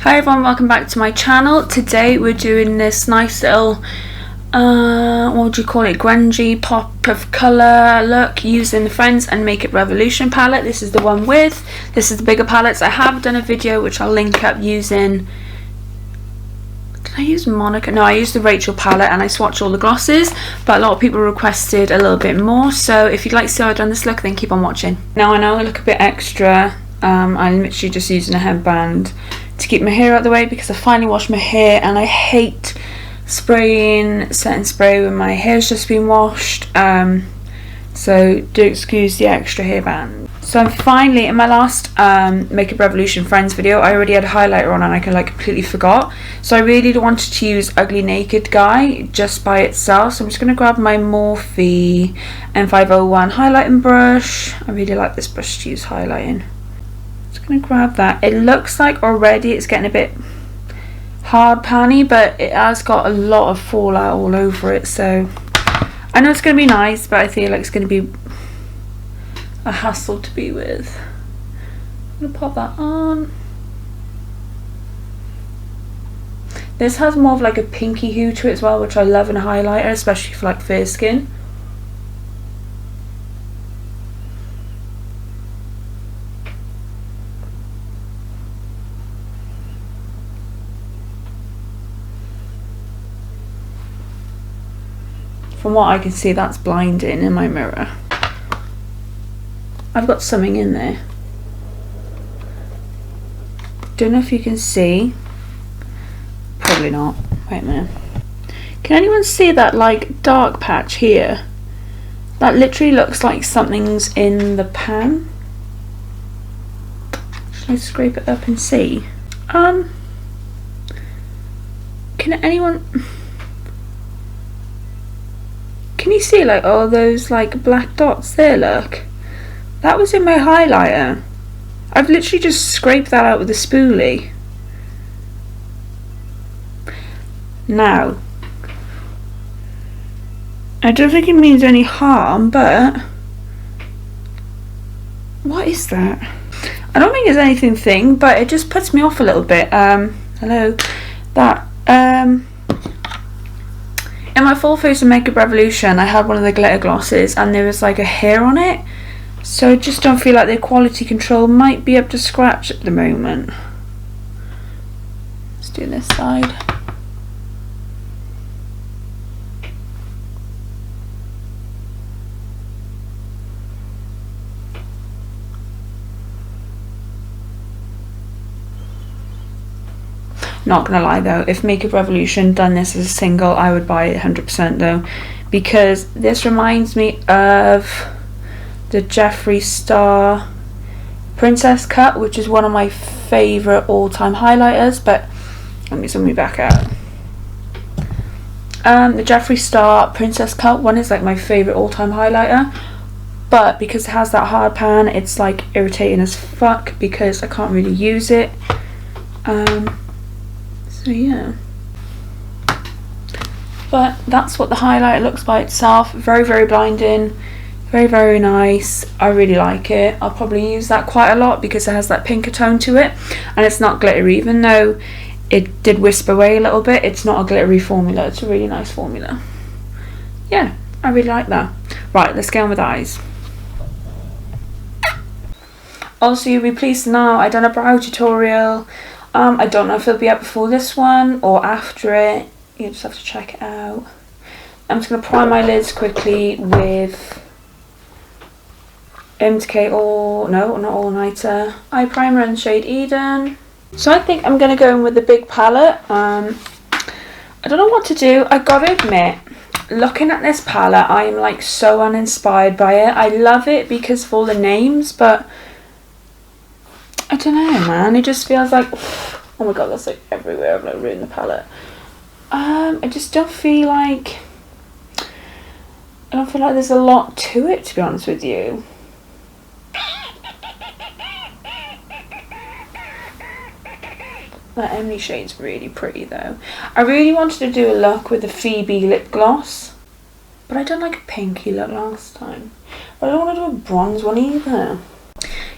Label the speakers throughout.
Speaker 1: Hi everyone, welcome back to my channel. Today we're doing this nice little, what would you call it, grungy pop of colour look using the Friends and Make It Revolution palette. This is the one with, this is the bigger palettes. I have done a video which I'll link up using, did I use Monica? No, I used the Rachel palette and I swatched all the glosses, but a lot of people requested a little bit more, so if you'd like to see how I've done this look, then keep on watching. Now I know I look a bit extra. I'm literally just using a headband to keep my hair out of the way because I finally washed my hair and I hate spraying setting spray when my hair's just been washed, so do excuse the extra hairband. So I'm finally, in my last Make It Revolution Friends video, I already had a highlighter on and I completely forgot, so I really wanted to use Ugly Naked Guy just by itself, so I'm just going to grab my Morphe M501 highlighting brush. I really like this brush to use highlighting. Gonna grab that. It looks like already it's getting a bit hard panny, but it has got a lot of fallout all over it, so I know it's gonna be nice, but I feel like it's gonna be a hassle to be with. I'm gonna pop that on. This has more of like a pinky hue to it as well, which I love in a highlighter, especially for like fair skin. From what I can see, that's blinding in my mirror. I've got something in there. Don't know if you can see. Probably not. Wait a minute. Can anyone see that like dark patch here? That literally looks like something's in the pan. Should I scrape it up and see? Can anyone... Can you see like all those like black dots there? Look, that was in my highlighter. I've literally just scraped that out with a spoolie. Now, I don't think it means any harm, but what is that? I don't think it's anything, but it just puts me off a little bit. Hello, that in my full face of Make It Revolution, I had one of the glitter glosses and there was like a hair on it, so I just don't feel like their quality control might be up to scratch at the moment. Let's do this side. Not gonna lie though, if Make It Revolution done this as a single, I would buy it 100% though, because this reminds me of the Jeffree Star Princess Cut, which is one of my favourite all-time highlighters. But let me zoom me back out. The Jeffree Star Princess Cut one is like my favourite all-time highlighter, but because it has that hard pan, it's like irritating as fuck because I can't really use it. So yeah, but that's what the highlighter looks by itself. Very, very blinding, very, very nice. I really like it. I'll probably use that quite a lot because it has that pinker tone to it and it's not glittery. Even though it did wisp away a little bit, it's not a glittery formula. It's a really nice formula. Yeah, I really like that. Right, let's get on with the eyes. Also, you'll be pleased to know I done a brow tutorial. I don't know if it'll be up before this one or after it. You just have to check it out. I'm just going to prime my lids quickly with MTK not All Nighter eye primer in shade Eden. So I think I'm going to go in with the big palette. I don't know what to do. I gotta admit, looking at this palette, I am like so uninspired by it. I love it because of all the names, but I don't know, man. It just feels like, oh my god, that's like everywhere. I've like ruined the palette. I just don't feel like, there's a lot to it, to be honest with you. That Emily shade's really pretty though. I really wanted to do a look with the Phoebe lip gloss, but I done like a pinky look last time. But I don't want to do a bronze one either.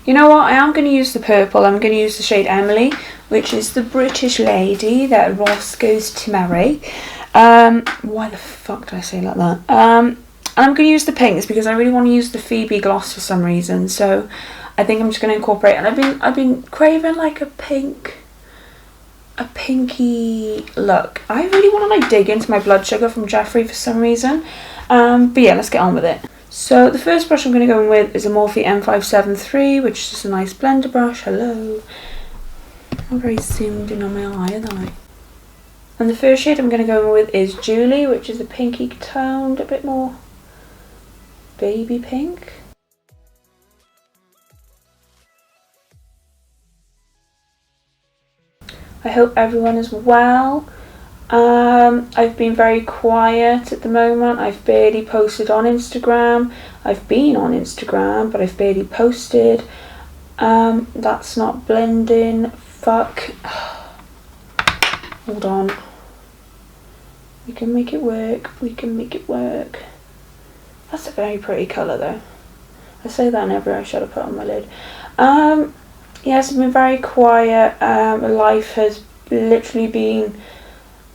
Speaker 1: You know what, I am going to use the purple. I'm going to use the shade Emily. which is the British lady that Ross goes to marry. Why the fuck did I say like that? And I'm going to use the pinks because I really want to use the Phoebe gloss for some reason. So I think I'm just going to incorporate. And I've been craving like a pinky look. I really want to like dig into my blood sugar from Jeffree for some reason. But yeah, let's get on with it. So the first brush I'm going to go in with is a Morphe M573, which is just a nice blender brush. Hello. I'm very zoomed in on my eye, aren't I? And the first shade I'm going to go in with is Julie, which is a pinky toned, a bit more baby pink. I hope everyone is well. I've been very quiet at the moment. I've barely posted on Instagram. I've been on Instagram, but I've barely posted. That's not blending. Fuck. Hold on. We can make it work. We can make it work. That's a very pretty colour though. I say that in every eyeshadow I put on my lid. Yes, I've been very quiet. Life has literally been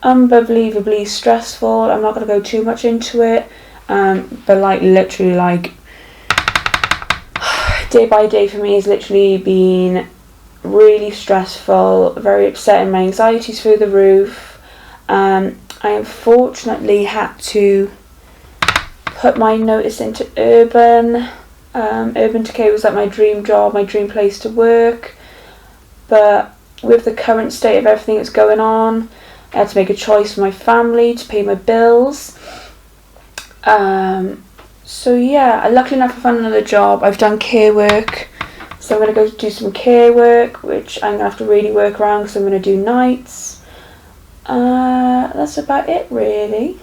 Speaker 1: unbelievably stressful. I'm not going to go too much into it. But like literally like day by day for me has literally been really stressful, very upsetting. My anxiety's through the roof. I unfortunately had to put my notice into Urban. Urban Decay was like my dream job, my dream place to work. But with the current state of everything that's going on, I had to make a choice for my family to pay my bills. So yeah, luckily enough I found another job. I've done care work. So I'm going to go do some care work, which I'm going to have to really work around because I'm going to do nights. That's about it really.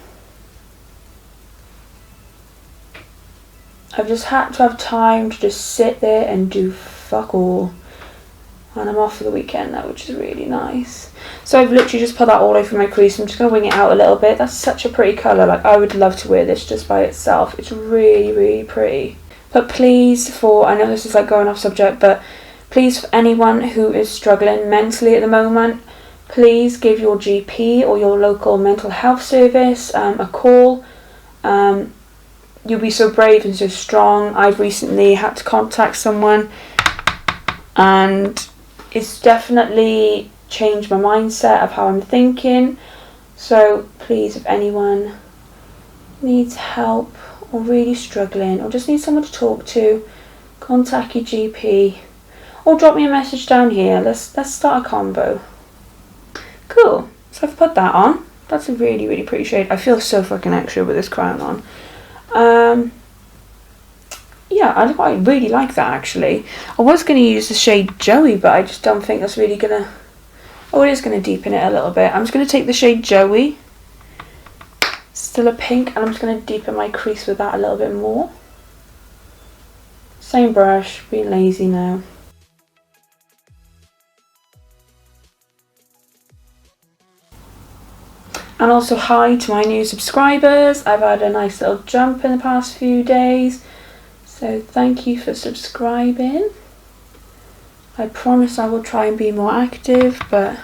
Speaker 1: I've just had to have time to just sit there and do fuck all. And I'm off for the weekend now, which is really nice. So I've literally just put that all over my crease. I'm just going to wing it out a little bit. That's such a pretty colour. Like, I would love to wear this just by itself. It's really, really pretty. But please, I know this is like going off subject, but please, for anyone who is struggling mentally at the moment, please give your GP or your local mental health service a call. You'll be so brave and so strong. I've recently had to contact someone and it's definitely changed my mindset of how I'm thinking. So please, if anyone needs help or really struggling or just needs someone to talk to, contact your GP or drop me a message down here. Let's start a convo. Cool. So I've put that on. That's a really, really pretty shade. I feel so fucking extra with this crown on. Yeah, I really like that actually. I was going to use the shade Joey, but I just don't think that's really going to... Oh, it is going to deepen it a little bit. I'm just going to take the shade Joey. Still a pink, and I'm just going to deepen my crease with that a little bit more. Same brush, being lazy now. And also hi to my new subscribers. I've had a nice little jump in the past few days. So thank you for subscribing. I promise I will try and be more active, but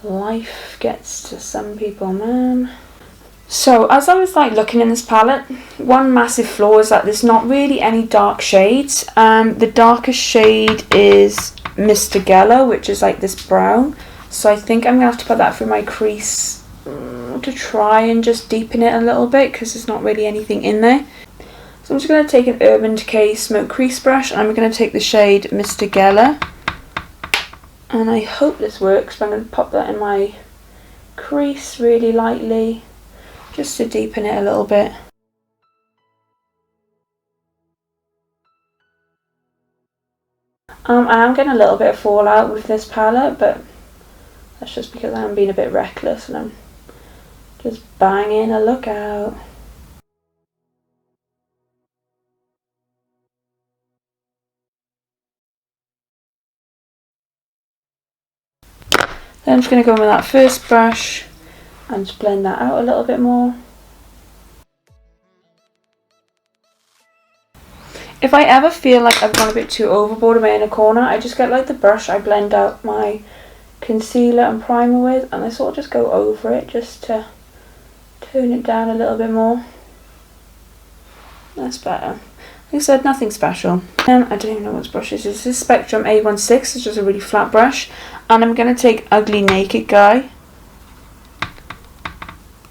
Speaker 1: life gets to some people, man. So as I was like looking in this palette, one massive flaw is that there's not really any dark shades. The darkest shade is Mr. Geller, which is like this brown. So I think I'm going to have to put that through my crease to try and just deepen it a little bit because there's not really anything in there. So I'm just going to take an Urban Decay Smoke Crease brush and I'm going to take the shade Mr. Geller. And I hope this works, but I'm going to pop that in my crease really lightly just to deepen it a little bit. I am getting a little bit of fallout with this palette, but that's just because I'm being a bit reckless and I'm just banging a look out. Then I'm just going to go in with that first brush and just blend that out a little bit more. If I ever feel like I've gone a bit too overboard in my inner corner, I just get like the brush I blend out my concealer and primer with, and I sort of just go over it just to tone it down a little bit more. That's better. Like I said, nothing special. And I don't even know what this brush is. This is Spectrum A16. It's just a really flat brush. And I'm going to take Ugly Naked Guy.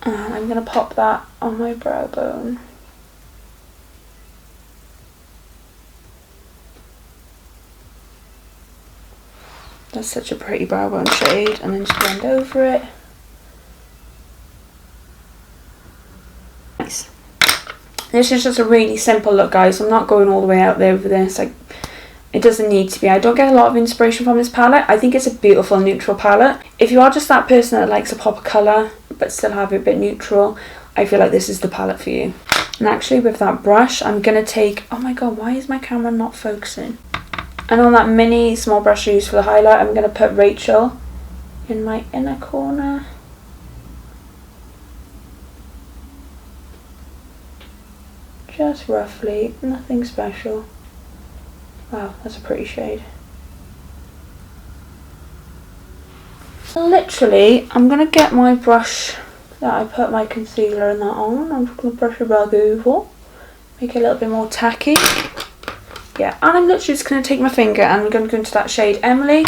Speaker 1: And I'm going to pop that on my brow bone. That's such a pretty brow bone shade. And then just blend over it. Nice. This is just a really simple look, guys. I'm not going all the way out there with this. Like, it doesn't need to be. I don't get a lot of inspiration from this palette. I think it's a beautiful neutral palette. If you are just that person that likes a pop of colour but still have it a bit neutral, I feel like this is the palette for you. And actually with that brush, I'm going to take... Oh my god, why is my camera not focusing? And on that mini small brush I use for the highlight, I'm going to put Rachel in my inner corner. Just roughly, nothing special. Wow, that's a pretty shade. Literally, I'm going to get my brush that I put my concealer and that on. I'm just going to brush it back over. Make it a little bit more tacky. Yeah, and I'm literally just going to take my finger and I'm going to go into that shade Emily.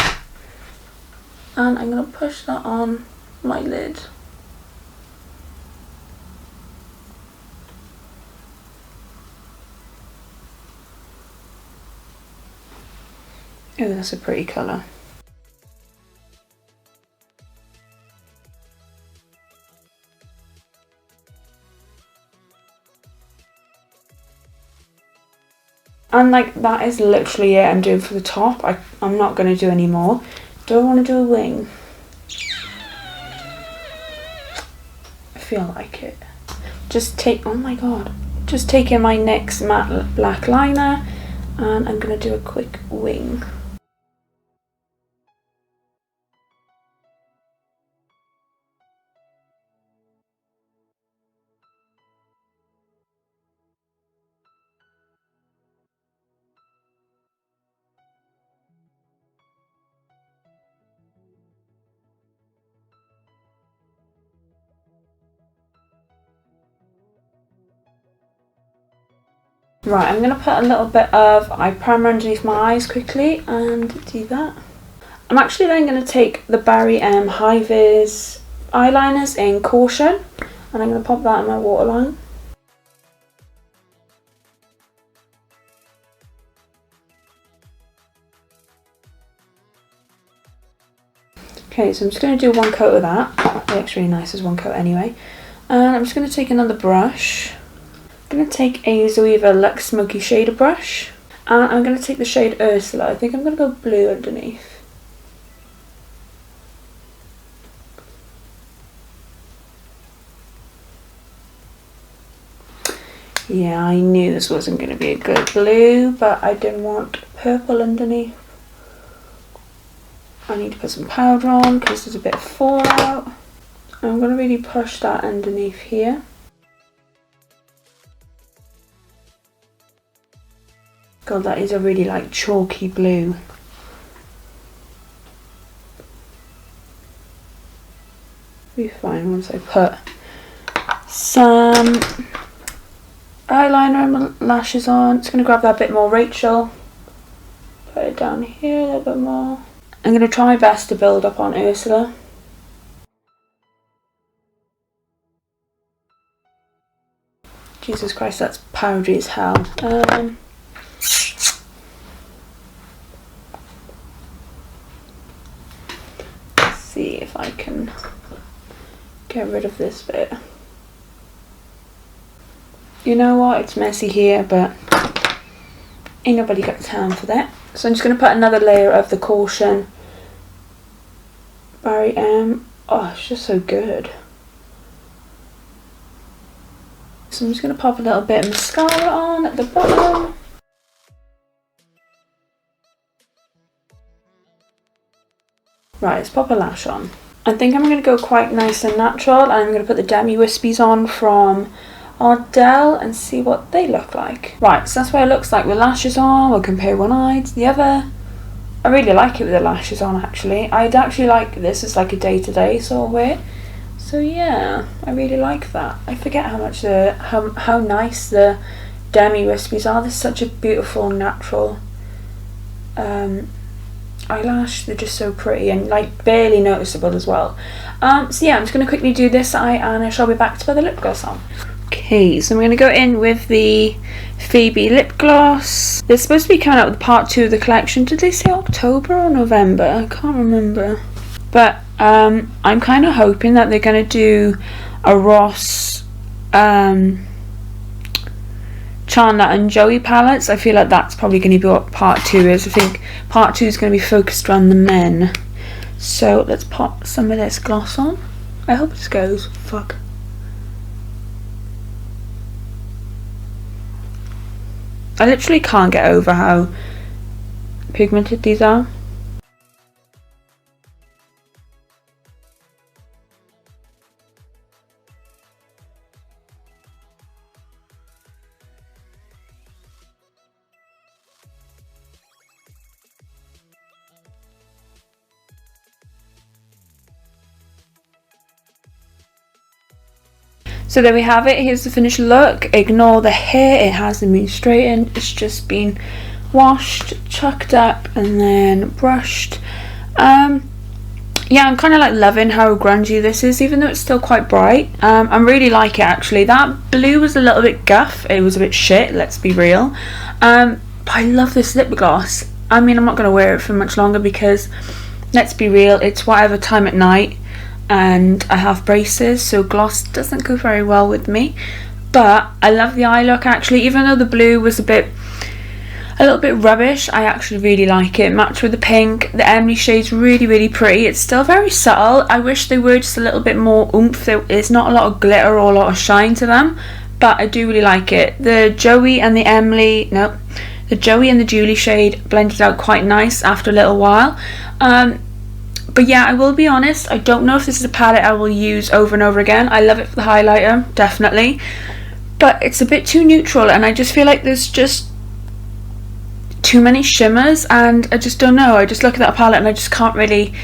Speaker 1: And I'm going to push that on my lid. Oh, that's a pretty colour. And like, that is literally it I'm doing for the top. I'm not going to do any more. Do I want to do a wing? I feel like it. Just take, oh my god. Just taking my NYX matte black liner and I'm going to do a quick wing. Right, I'm going to put a little bit of eye primer underneath my eyes quickly and do that. I'm actually then going to take the Barry M High Vis eyeliners in Caution and I'm going to pop that in my waterline. Okay, so I'm just going to do one coat of that. It looks really nice as one coat anyway. And I'm just going to take another brush. I'm going to take a Zoeva Luxe Smoky Shader brush and I'm going to take the shade Ursula. I think I'm going to go blue underneath. Yeah, I knew this wasn't going to be a good blue, but I didn't want purple underneath. I need to put some powder on because there's a bit of fallout. I'm going to really push that underneath here. God, that is a really like chalky blue. Be fine once I put some eyeliner and my lashes on. Just going to grab that bit more Rachel. Put it down here a little bit more. I'm going to try my best to build up on Ursula. Jesus Christ, that's powdery as hell. See if I can get rid of this bit. You know what, it's messy here, but ain't nobody got time for that. So I'm just going to put another layer of the Caution Barry M. Oh, it's just so good. So I'm just going to pop a little bit of mascara on at the bottom. Right, let's pop a lash on. I think I'm going to go quite nice and natural, and I'm going to put the Demi Wispies on from Ardell and see what they look like. Right, so that's what it looks like with lashes on. We'll compare one eye to the other. I really like it with the lashes on, actually. I'd actually like this as like a day-to-day sort of wear. So yeah, I really like that. I forget how much how nice the Demi Wispies are. They're such a beautiful, natural eyelash. They're just so pretty and like barely noticeable as well. So yeah, I'm just going to quickly do this eye and I shall be back to put the lip gloss on. Okay, so I'm going to go in with the Phoebe lip gloss. They're supposed to be coming out with part 2 of the collection. Did they say October or November? I can't remember. But I'm kind of hoping that they're going to do a Ross, Chandler and Joey palettes. I feel like that's probably going to be what part 2 is. I think part 2 is going to be focused around the men. So let's pop some of this gloss on. I hope this goes. Fuck. I literally can't get over how pigmented these are. So there we have it. Here's the finished look. Ignore the hair, it hasn't been straightened, it's just been washed, chucked up and then brushed. Yeah, I'm kind of like loving how grungy this is, even though it's still quite bright. I really like it actually. That blue was a little bit guff, it was a bit shit, let's be real. But I love this lip gloss. I mean, I'm not going to wear it for much longer because, let's be real, it's whatever time at night and I have braces, so gloss doesn't go very well with me. But I love the eye look actually, even though the blue was a little bit rubbish. I actually really like it. Matched with the pink. The Emily shade's really pretty. It's still very subtle. I wish they were just a little bit more oomph. There is not a lot of glitter or a lot of shine to them, but I do really like it. The Joey and the the Joey and the Julie shade blended out quite nice after a little while. But yeah, I will be honest, I don't know if this is a palette I will use over and over again. I love it for the highlighter, definitely. But it's a bit too neutral and I just feel like there's just too many shimmers and I just don't know. I just look at that palette and I just can't really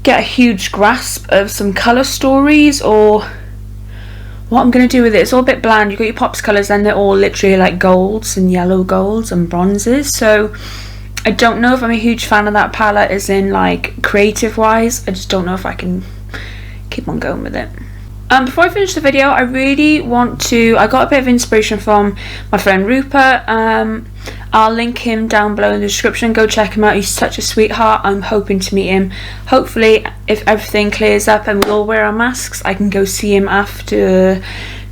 Speaker 1: get a huge grasp of some colour stories or what I'm going to do with it. It's all a bit bland. You've got your pops colours and they're all literally like golds and yellow golds and bronzes. So I don't know if I'm a huge fan of that palette as in like creative wise. I just don't know if I can keep on going with it. Before I finish the video, I really want to, I got a bit of inspiration from my friend Rupert. I'll link him down below in the description. Go check him out, he's such a sweetheart. I'm hoping to meet him. Hopefully if everything clears up and we all wear our masks, I can go see him after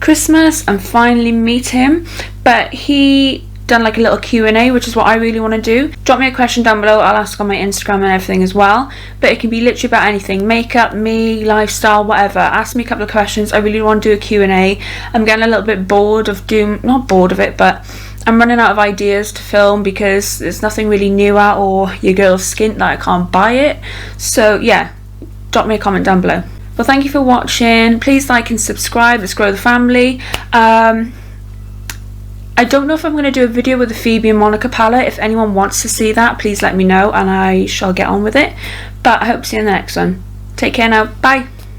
Speaker 1: Christmas and finally meet him. But he done like a little Q&A, which is what I really want to do. Drop me a question down below, I'll ask on my Instagram and everything as well, but it can be literally about anything, makeup, me, lifestyle, whatever. Ask me a couple of questions. I really want to do a Q&A. I'm getting a little bit bored of not bored of it, but I'm running out of ideas to film because there's nothing really new out or your girl's skint that I can't buy it. So yeah, drop me a comment down below. Well, thank you for watching. Please like and subscribe. Let's grow the family. I don't know if I'm going to do a video with the Phoebe and Monica palette. If anyone wants to see that, please let me know and I shall get on with it. But I hope to see you in the next one. Take care now. Bye.